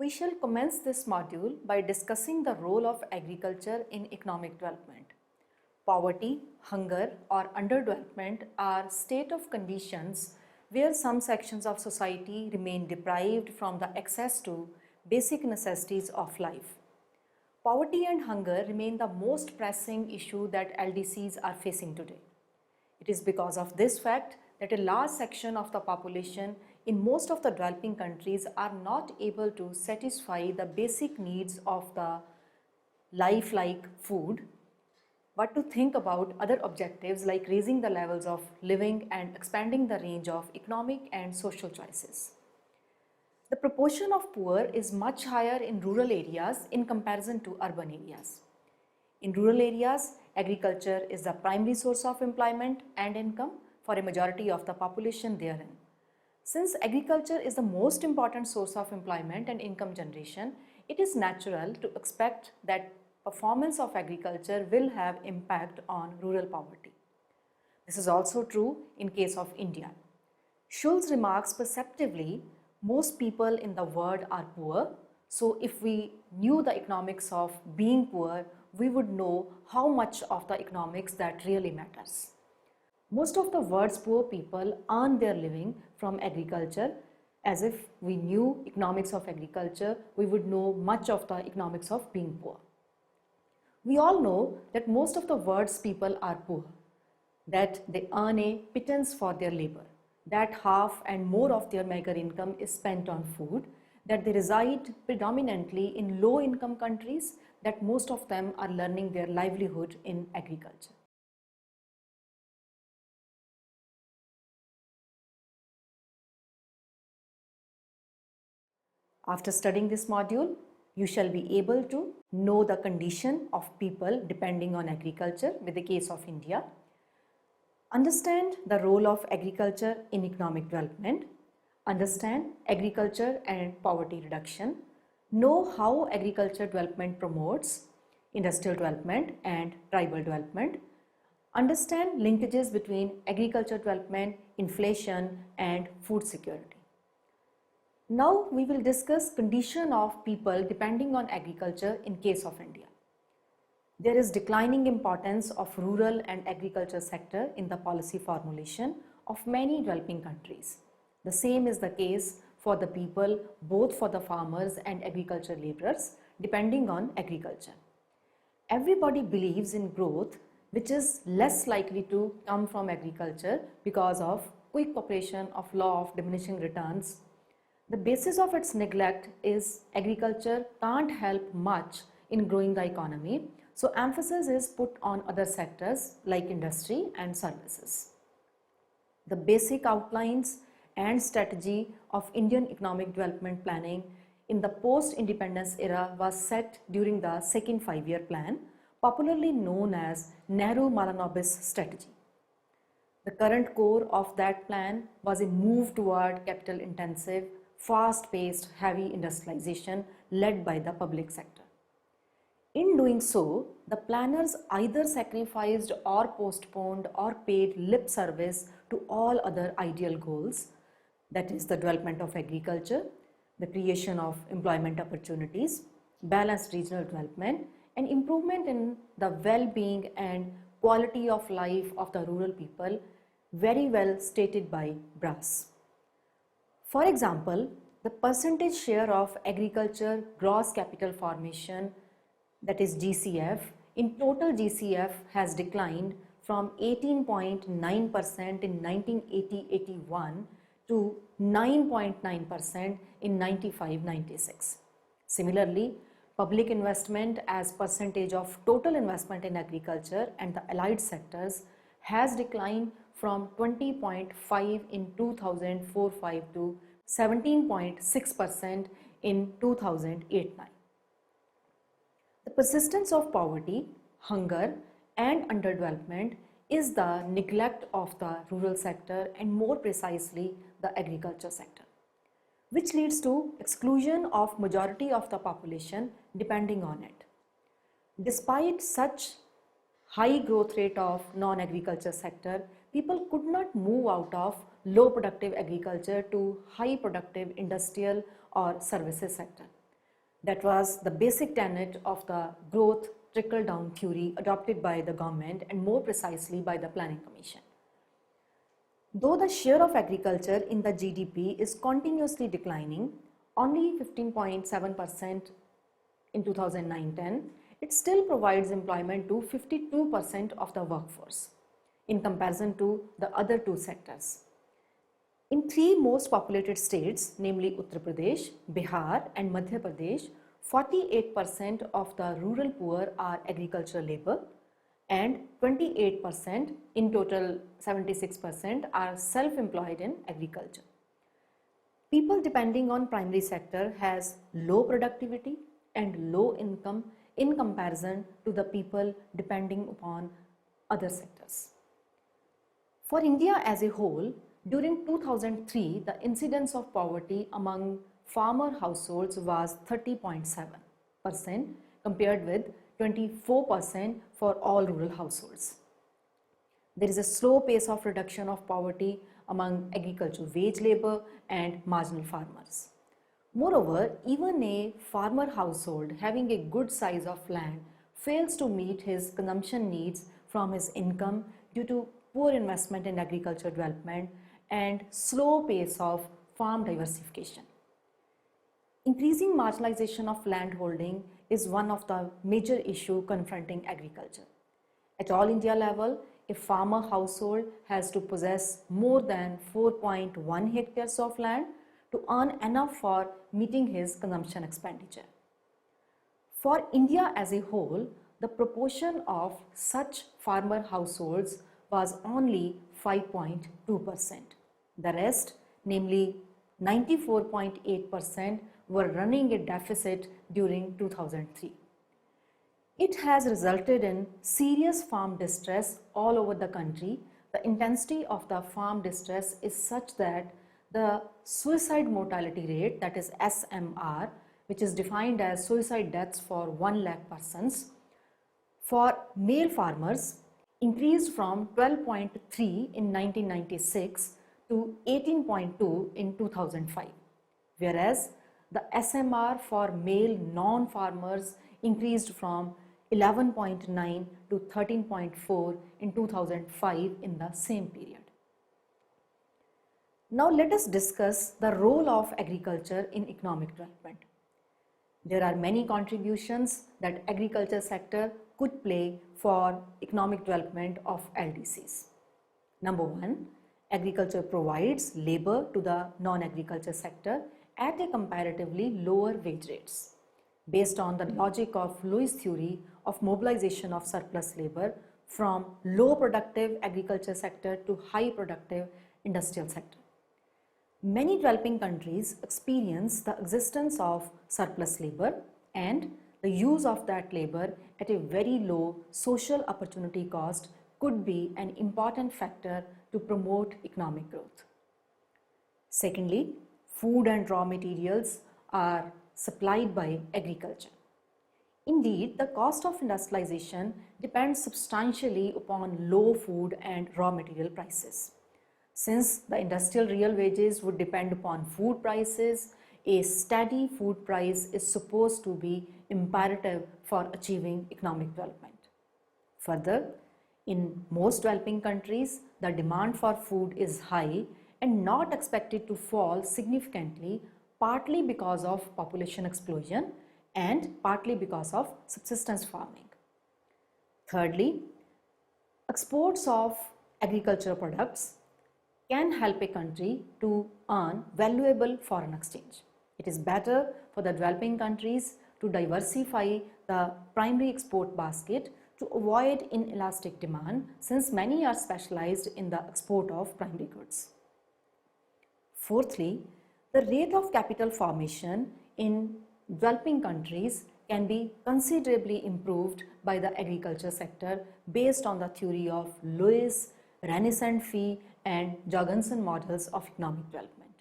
We shall commence this module by discussing the role of agriculture in economic development. Poverty, hunger, or underdevelopment are state of conditions where some sections of society remain deprived from the access to basic necessities of life. Poverty and hunger remain the most pressing issue that LDCs are facing today. It is because of this fact that a large section of the population in most of the developing countries are not able to satisfy the basic needs of the life like food, but to think about other objectives like raising the levels of living and expanding the range of economic and social choices. The proportion of poor is much higher in rural areas in comparison to urban areas. In rural areas, agriculture is the primary source of employment and income for a majority of the population therein. Since agriculture is the most important source of employment and income generation, it is natural to expect that performance of agriculture will have impact on rural poverty. This is also true in case of India. Schulz remarks perceptively, most people in the world are poor, so if we knew the economics of being poor, we would know how much of the economics that really matters. Most of the world's poor people earn their living from agriculture. As if we knew economics of agriculture, we would know much of the economics of being poor. We all know that most of the world's people are poor, that they earn a pittance for their labor, that half and more of their meager income is spent on food, that they reside predominantly in low-income countries, that most of them are learning their livelihood in agriculture. After studying this module, you shall be able to know the condition of people depending on agriculture with the case of India, understand the role of agriculture in economic development, understand agriculture and poverty reduction, know how agriculture development promotes industrial development and tribal development, understand linkages between agriculture development, inflation and food security. Now we will discuss condition of people depending on agriculture in case of India. There is declining importance of rural and agriculture sector in the policy formulation of many developing countries. The same is the case for the people, both for the farmers and agriculture laborers depending on agriculture. Everybody believes in growth, which is less likely to come from agriculture because of quick operation of law of diminishing returns. The basis of its neglect is agriculture can't help much in growing the economy, so emphasis is put on other sectors like industry and services. The basic outlines and strategy of Indian economic development planning in the post-independence era was set during the second five-year plan, popularly known as Nehru-Malanobis strategy. The current core of that plan was a move toward capital-intensive, fast-paced, heavy industrialization led by the public sector. In doing so, the planners either sacrificed or postponed or paid lip service to all other ideal goals, that is the development of agriculture, the creation of employment opportunities, balanced regional development, and improvement in the well-being and quality of life of the rural people, very well stated by Brass. For example, the percentage share of agriculture gross capital formation, that is GCF, in total GCF has declined from 18.9% in 1980-81 to 9.9% in 95-96. Similarly, public investment as percentage of total investment in agriculture and the allied sectors has declined from 20.5 in 2004-05 to 17.6% in 2008-09. The persistence of poverty, hunger and underdevelopment is the neglect of the rural sector and more precisely the agriculture sector, which leads to exclusion of majority of the population depending on it. Despite such high growth rate of non-agriculture sector, people could not move out of low productive agriculture to high productive industrial or services sector. That was the basic tenet of the growth trickle-down theory adopted by the government and more precisely by the Planning Commission. Though the share of agriculture in the GDP is continuously declining, only 15.7% in 2009-10, it still provides employment to 52% of the workforce in comparison to the other two sectors. In three most populated states, namely Uttar Pradesh, Bihar and Madhya Pradesh, 48% of the rural poor are agricultural labor and 28%, in total 76%, are self-employed in agriculture. People depending on primary sector has low productivity and low income in comparison to the people depending upon other sectors. For India as a whole, during 2003, the incidence of poverty among farmer households was 30.7% compared with 24% for all rural households. There is a slow pace of reduction of poverty among agricultural wage labor and marginal farmers. Moreover, even a farmer household having a good size of land fails to meet his consumption needs from his income due to poor investment in agricultural development and slow pace of farm diversification. Increasing marginalization of land holding is one of the major issues confronting agriculture. At all India level, a farmer household has to possess more than 4.1 hectares of land to earn enough for meeting his consumption expenditure. For India as a whole, the proportion of such farmer households was only 5.2%. The rest, namely 94.8%, were running a deficit during 2003. It has resulted in serious farm distress all over the country. The intensity of the farm distress is such that the suicide mortality rate, that is SMR, which is defined as suicide deaths for 1 lakh persons, for male farmers increased from 12.3 in 1996 to 18.2 in 2005, whereas the SMR for male non-farmers increased from 11.9 to 13.4 in 2005 in the same period. Now let us discuss the role of agriculture in economic development. There are many contributions that agriculture sector could play for economic development of LDCs. Number one, agriculture provides labor to the non-agriculture sector at a comparatively lower wage rates, based on the logic of Lewis' theory of mobilization of surplus labor from low productive agriculture sector to high productive industrial sector. Many developing countries experience the existence of surplus labor and the use of that labor at a very low social opportunity cost could be an important factor to promote economic growth. Secondly, food and raw materials are supplied by agriculture. Indeed, the cost of industrialization depends substantially upon low food and raw material prices. Since the industrial real wages would depend upon food prices, a steady food price is supposed to be imperative for achieving economic development. Further, in most developing countries, the demand for food is high and not expected to fall significantly, partly because of population explosion and partly because of subsistence farming. Thirdly, exports of agricultural products can help a country to earn valuable foreign exchange. It is better for the developing countries to diversify the primary export basket to avoid inelastic demand, since many are specialized in the export of primary goods. Fourthly, the rate of capital formation in developing countries can be considerably improved by the agriculture sector based on the theory of Lewis, Renaissance and Jorgensen models of economic development.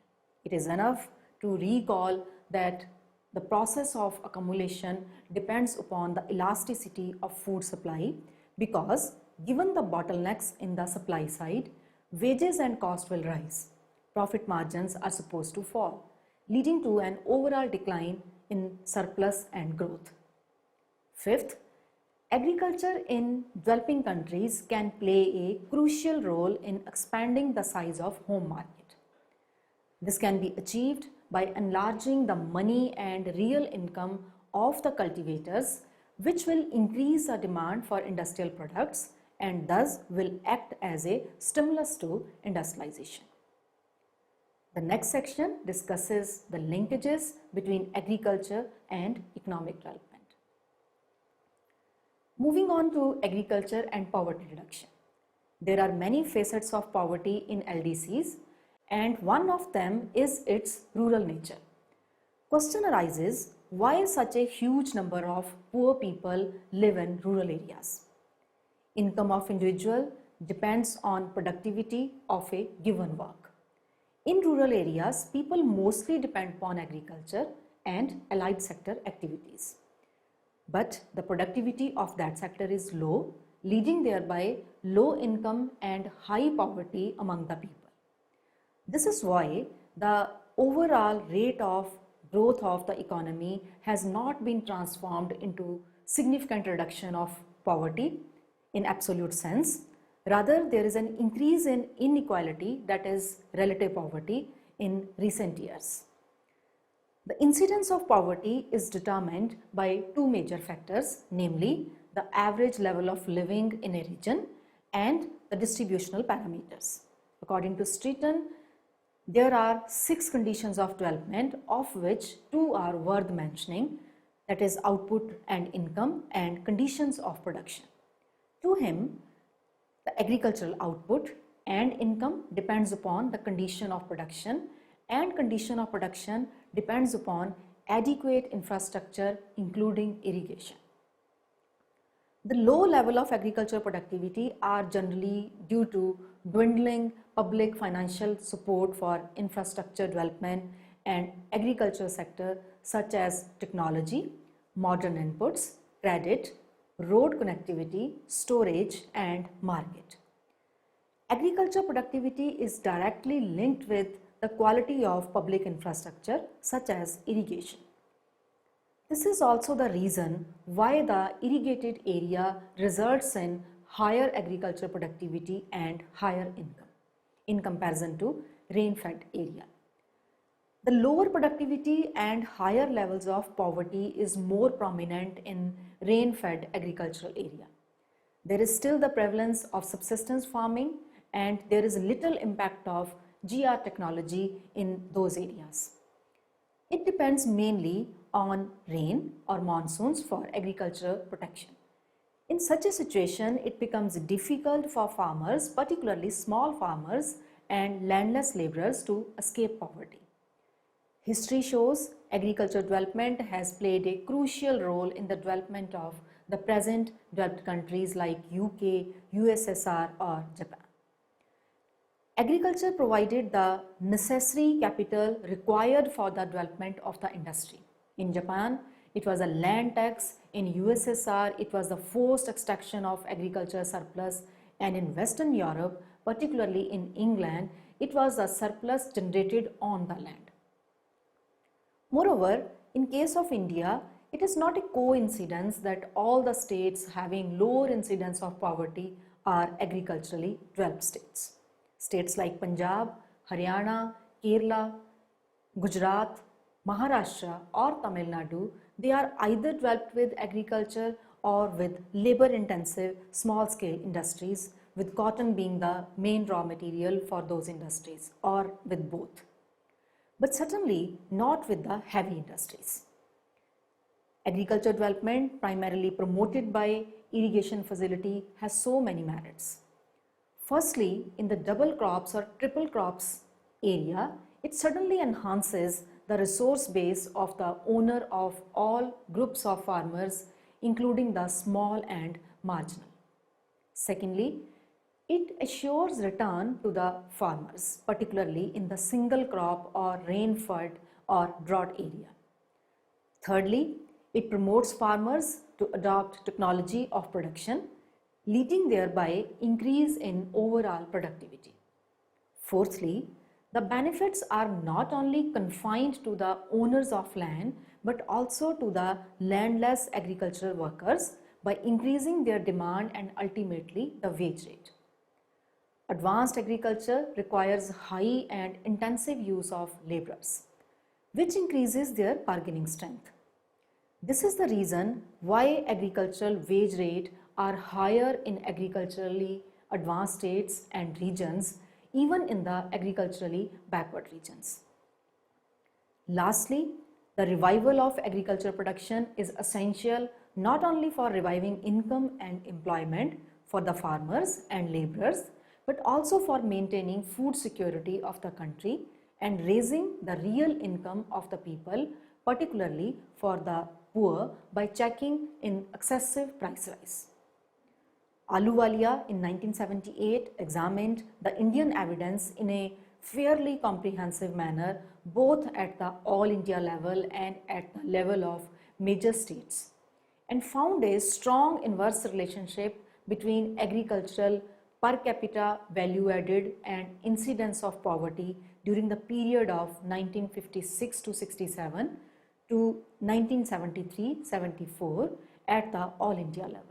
It is enough to recall that the process of accumulation depends upon the elasticity of food supply, because given the bottlenecks in the supply side, wages and cost will rise. Profit margins are supposed to fall, leading to an overall decline in surplus and growth. Fifth, agriculture in developing countries can play a crucial role in expanding the size of home market. This can be achieved by enlarging the money and real income of the cultivators, which will increase the demand for industrial products and thus will act as a stimulus to industrialization. The next section discusses the linkages between agriculture and economic development. Moving on to agriculture and poverty reduction. There are many facets of poverty in LDCs, and one of them is its rural nature. Question arises, why such a huge number of poor people live in rural areas? Income of individual depends on productivity of a given work. In rural areas, people mostly depend upon agriculture and allied sector activities. But the productivity of that sector is low, leading thereby low income and high poverty among the people. This is why the overall rate of growth of the economy has not been transformed into significant reduction of poverty in absolute sense. Rather, there is an increase in inequality, that is relative poverty, in recent years. The incidence of poverty is determined by two major factors, namely the average level of living in a region and the distributional parameters. According to Streeton, there are 6 conditions of development, of which 2 are worth mentioning, that is output and income and conditions of production. To him, the agricultural output and income depends upon the condition of production, and condition of production depends upon adequate infrastructure including irrigation. The low level of agricultural productivity are generally due to dwindling public financial support for infrastructure development and agricultural sector such as technology, modern inputs, credit, road connectivity, storage and market. Agriculture productivity is directly linked with the quality of public infrastructure such as irrigation. This is also the reason why the irrigated area results in higher agricultural productivity and higher income in comparison to rain-fed area. The lower productivity and higher levels of poverty is more prominent in rain-fed agricultural area. There is still the prevalence of subsistence farming and there is little impact of GR technology in those areas. It depends mainly on rain or monsoons for agricultural protection. In such a situation, it becomes difficult for farmers, particularly small farmers and landless laborers, to escape poverty. History shows agricultural development has played a crucial role in the development of the present developed countries like UK, USSR or Japan. Agriculture provided the necessary capital required for the development of the industry. In Japan, it was a land tax. In USSR, it was the forced extraction of agricultural surplus, and in Western Europe, particularly in England, it was the surplus generated on the land. Moreover, in case of India, it is not a coincidence that all the states having lower incidence of poverty are agriculturally developed states. States like Punjab, Haryana, Kerala, Gujarat, Maharashtra or Tamil Nadu, they are either developed with agriculture or with labor-intensive small-scale industries, with cotton being the main raw material for those industries, or with both. But certainly not with the heavy industries. Agriculture development, primarily promoted by irrigation facility, has so many merits. Firstly, in the double crops or triple crops area, it certainly enhances the resource base of the owner of all groups of farmers, including the small and marginal. Secondly, it assures return to the farmers, particularly in the single crop or rain-fed or drought area. Thirdly, it promotes farmers to adopt technology of production, leading thereby increase in overall productivity. Fourthly, The benefits are not only confined to the owners of land but also to the landless agricultural workers by increasing their demand and ultimately the wage rate. Advanced agriculture requires high and intensive use of laborers, which increases their bargaining strength. This is the reason why agricultural wage rates are higher in agriculturally advanced states and regions, even in the agriculturally backward regions. Lastly, the revival of agriculture production is essential not only for reviving income and employment for the farmers and laborers, but also for maintaining food security of the country and raising the real income of the people, particularly for the poor, by checking in excessive price rise. Ahluwalia in 1978 examined the Indian evidence in a fairly comprehensive manner both at the all India level and at the level of major states, and found a strong inverse relationship between agricultural per capita value added and incidence of poverty during the period of 1956 to 67 to 1973-74 at the all India level.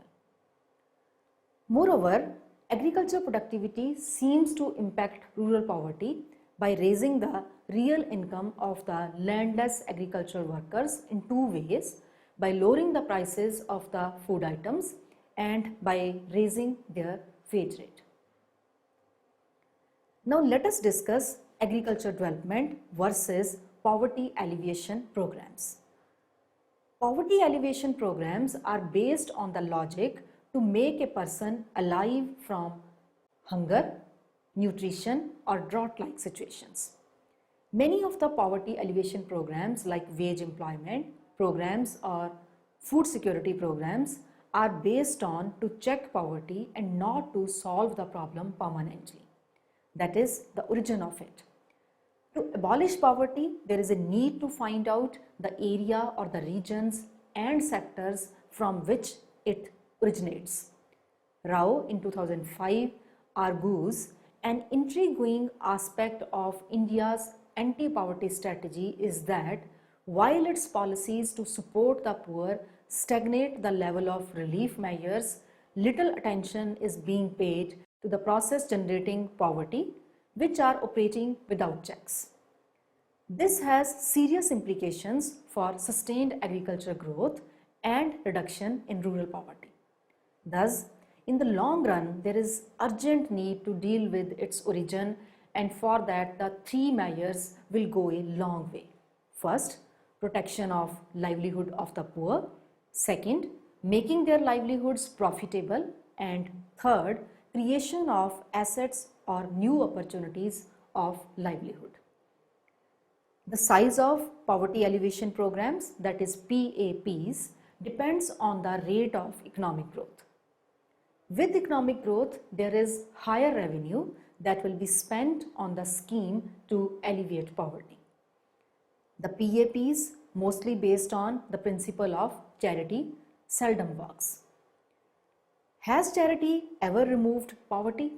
Moreover, agriculture productivity seems to impact rural poverty by raising the real income of the landless agricultural workers in two ways: by lowering the prices of the food items and by raising their wage rate. Now let us discuss agriculture development versus poverty alleviation programs. Poverty alleviation programs are based on the logic to make a person alive from hunger, nutrition or drought-like situations. Many of the poverty alleviation programs like wage employment programs or food security programs are based on to check poverty and not to solve the problem permanently. That is the origin of it. To abolish poverty, there is a need to find out the area or the regions and sectors from which it originates. Rao in 2005 argues an intriguing aspect of India's anti-poverty strategy is that while its policies to support the poor stagnate the level of relief measures, little attention is being paid to the process generating poverty, which are operating without checks. This has serious implications for sustained agriculture growth and reduction in rural poverty. Thus, in the long run, there is urgent need to deal with its origin, and for that the three measures will go a long way. First, protection of livelihood of the poor. Second, making their livelihoods profitable. And third, creation of assets or new opportunities of livelihood. The size of poverty alleviation programs, that is PAPs, depends on the rate of economic growth. With economic growth, there is higher revenue that will be spent on the scheme to alleviate poverty. The PAPs, mostly based on the principle of charity, seldom works. Has charity ever removed poverty?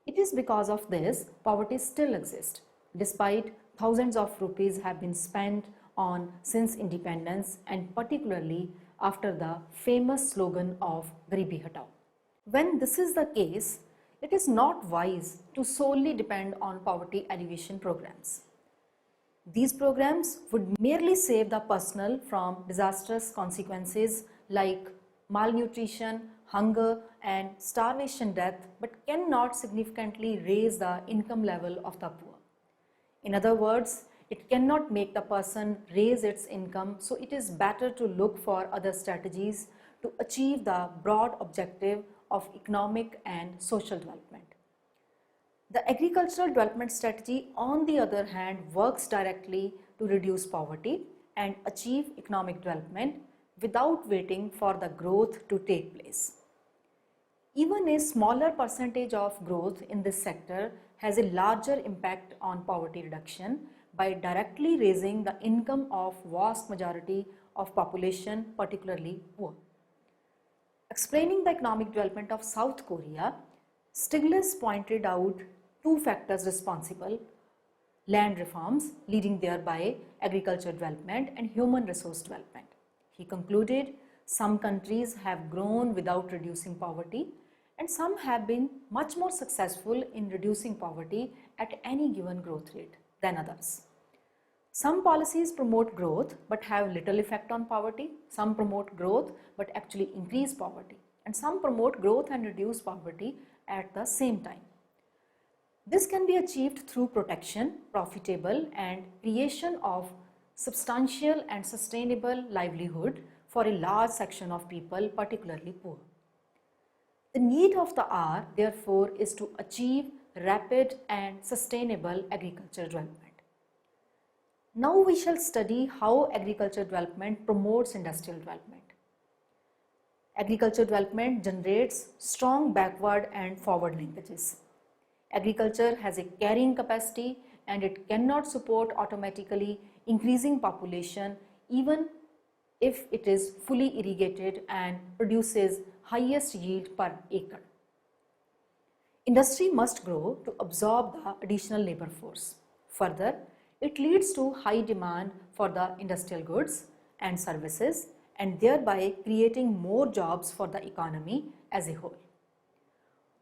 It is because of this poverty still exists, despite thousands of rupees have been spent on since independence, and particularly after the famous slogan of Garibi Hatao. When this is the case, it is not wise to solely depend on poverty alleviation programs. These programs would merely save the personal from disastrous consequences like malnutrition, hunger and starvation death, but cannot significantly raise the income level of the poor. In other words, it cannot make the person raise its income, so it is better to look for other strategies to achieve the broad objective of economic and social development. The agricultural development strategy, on the other hand, works directly to reduce poverty and achieve economic development without waiting for the growth to take place. Even a smaller percentage of growth in this sector has a larger impact on poverty reduction by directly raising the income of vast majority of population, particularly poor. Explaining the economic development of South Korea, Stiglitz pointed out two factors responsible land reforms, leading thereby agriculture development and human resource development. He concluded, some countries have grown without reducing poverty, and some have been much more successful in reducing poverty at any given growth rate than others. Some policies promote growth but have little effect on poverty. Some promote growth but actually increase poverty. And some promote growth and reduce poverty at the same time. This can be achieved through protection, profitable and creation of substantial and sustainable livelihood for a large section of people, particularly poor. The need of the hour, therefore, is to achieve rapid and sustainable agriculture development. Now we shall study how agriculture development promotes industrial development. Agriculture development generates strong backward and forward linkages. Agriculture has a carrying capacity and it cannot support automatically increasing population even if it is fully irrigated and produces highest yield per acre. Industry must grow to absorb the additional labor force. Further, it leads to high demand for the industrial goods and services and thereby creating more jobs for the economy as a whole.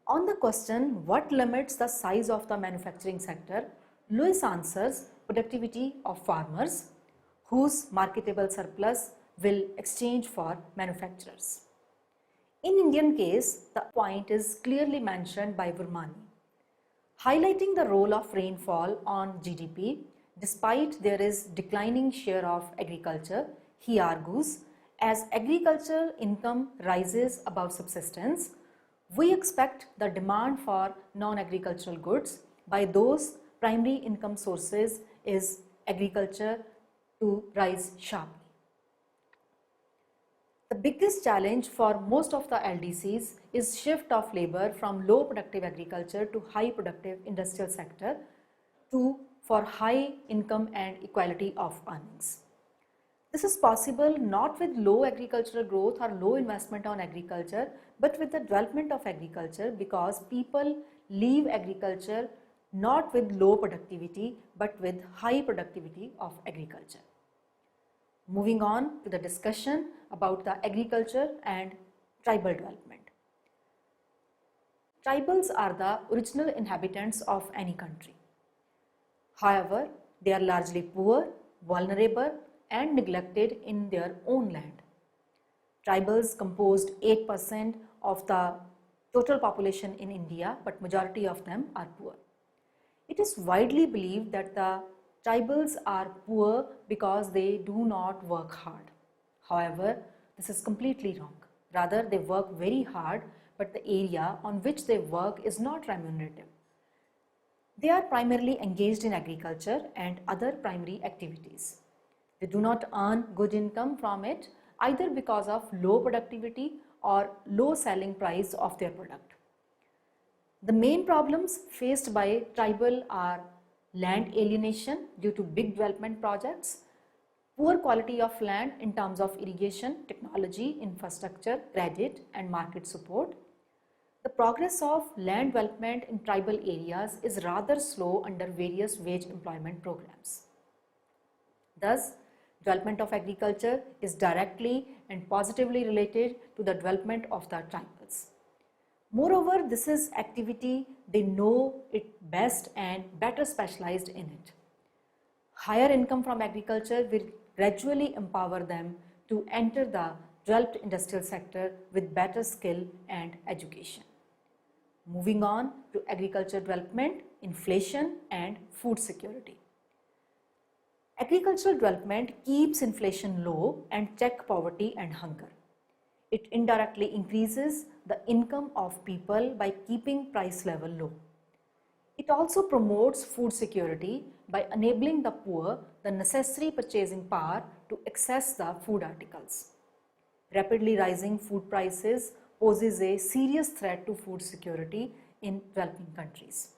On the question, what limits the size of the manufacturing sector, Lewis answers productivity of farmers whose marketable surplus will exchange for manufacturers. In Indian case, the point is clearly mentioned by Burmani. Highlighting the role of rainfall on GDP, despite there is declining share of agriculture, he argues, as agricultural income rises above subsistence, we expect the demand for non-agricultural goods by those primary income sources is agriculture to rise sharply. The biggest challenge for most of the LDCs is shift of labor from low productive agriculture to high productive industrial sector for high income and equality of earnings. This is possible not with low agricultural growth or low investment on agriculture, but with the development of agriculture, because people leave agriculture not with low productivity but with high productivity of agriculture. Moving on to the discussion about the agriculture and tribal development. Tribals are the original inhabitants of any country. However, they are largely poor, vulnerable and neglected in their own land. Tribals composed 8% of the total population in India, but majority of them are poor. It is widely believed that the tribals are poor because they do not work hard. However, this is completely wrong. Rather, they work very hard, but the area on which they work is not remunerative. They are primarily engaged in agriculture and other primary activities. They do not earn good income from it either because of low productivity or low selling price of their product. The main problems faced by tribal are land alienation due to big development projects, poor quality of land in terms of irrigation, technology, infrastructure, credit and market support. The progress of land development in tribal areas is rather slow under various wage employment programs. Thus, development of agriculture is directly and positively related to the development of the tribals. Moreover, this is activity they know it best and better specialized in it. Higher income from agriculture will gradually empower them to enter the developed industrial sector with better skill and education. Moving on to agriculture development, inflation and food security. Agricultural development keeps inflation low and check poverty and hunger. It indirectly increases the income of people by keeping price level low. It also promotes food security by enabling the poor the necessary purchasing power to access the food articles. Rapidly rising food prices poses a serious threat to food security in developing countries.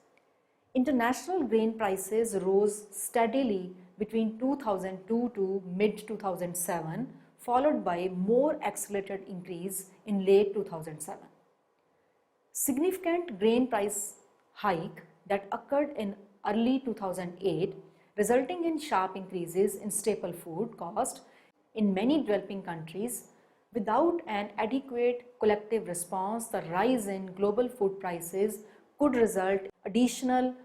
International grain prices rose steadily between 2002 to mid-2007, followed by more accelerated increase in late 2007. Significant grain price hike that occurred in early 2008, resulting in sharp increases in staple food cost in many developing countries. Without an adequate collective response, the rise in global food prices could result in additional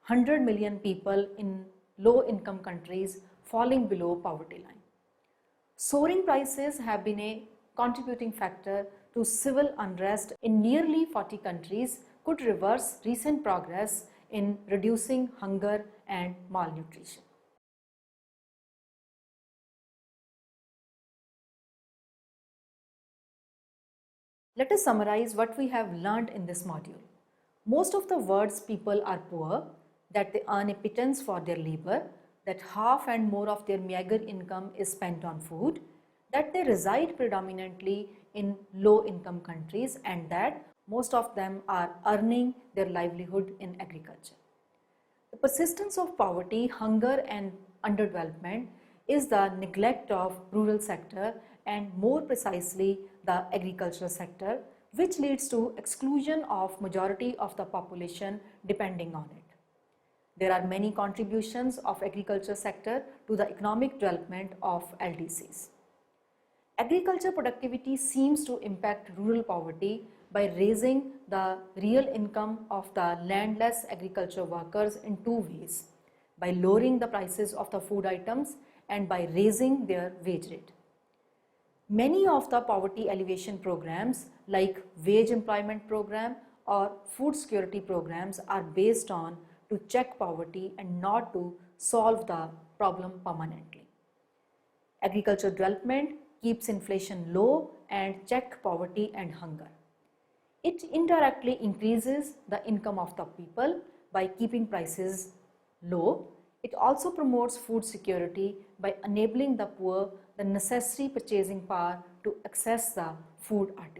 100 million people in low-income countries falling below poverty line. Soaring prices have been a contributing factor to civil unrest in nearly 40 countries, could reverse recent progress in reducing hunger and malnutrition. Let us summarize what we have learned in this module. Most of the world's people are poor, that they earn a pittance for their labor, that half and more of their meager income is spent on food, that they reside predominantly in low-income countries, and that most of them are earning their livelihood in agriculture. The persistence of poverty, hunger and underdevelopment is the neglect of rural sector and more precisely the agricultural sector, which leads to exclusion of majority of the population depending on it. There are many contributions of agriculture sector to the economic development of LDCs. Agriculture productivity seems to impact rural poverty by raising the real income of the landless agriculture workers in two ways, by lowering the prices of the food items and by raising their wage rate. Many of the poverty alleviation programs like wage employment program or food security programs are based on to check poverty and not to solve the problem permanently. Agriculture development keeps inflation low and check poverty and hunger. It indirectly increases the income of the people by keeping prices low. It also promotes food security by enabling the poor the necessary purchasing power to access the food items.